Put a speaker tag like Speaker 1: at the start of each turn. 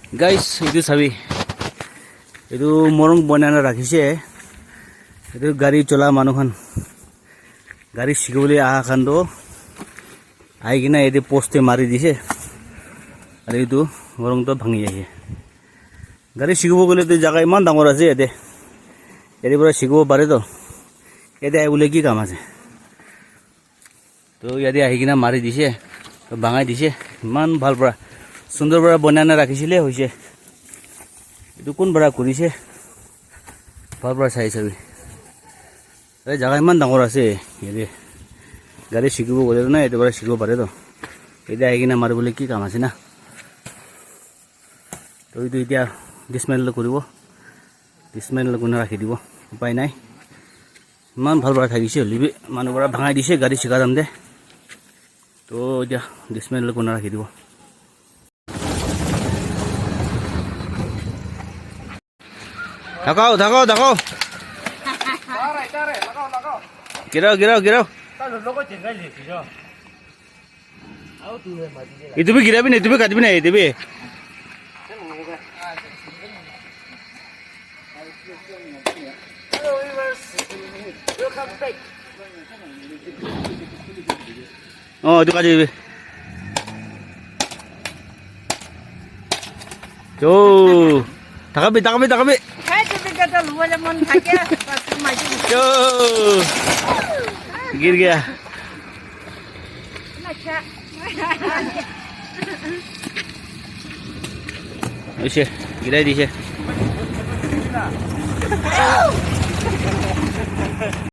Speaker 1: Guys এইটো চাবি এইটো মৰং বনাই ৰাখিছে এইটো গাড়ী চলা মানুহখন গাড়ী শিকিবলৈ আহা খানটো আহি কিনে এইটো পোষ্টে মাৰি দিছে আৰু এইটো মৰংটো ভাঙি আহিছে গাড়ী শিকিব গ'লেতো জাগা ইমান ডাঙৰ আছে ইয়াতে ইয়াৰ পৰা শিকিব পাৰেতো ইয়াতে আহিবলৈ কি কাম আছে তো ইয়াতে আহি কিনে মাৰি দিছে ভাঙাই দিছে ইমান ভাল পৰা সুন্দৰ পৰা বনাই ৰাখিছিলে হৈছে এইটো কোন পৰা কৰিছে ভাল পৰা চাই চাবি এই জাগা ইমান ডাঙৰ আছে ইয়াতে গাড়ী শিকিব গ'লে না এইটো পৰা শিকিব পাৰেতো এতিয়া আহি কিনে মাৰিবলৈ কি কাম আছে না তো এইটো এতিয়া ডিছমেণ্টেল কৰিব ডিছমেণ্টেল কৰি ৰাখি দিব উপায় নাই ইমান ভাল পৰা থাকিছে হলিবি মানুহ পৰা ভাঙাই দিছে গাড়ী শিকা যাম দে তো এতিয়া ডিছমেণ্টেল কৰি ৰাখি দিব থাকো গিৰাও ইতুবি গিৰাবি না ইতুবি কাটিবি না ইতুবি itu kaji tuh takabi tuh gir gya Oke, gila di sini.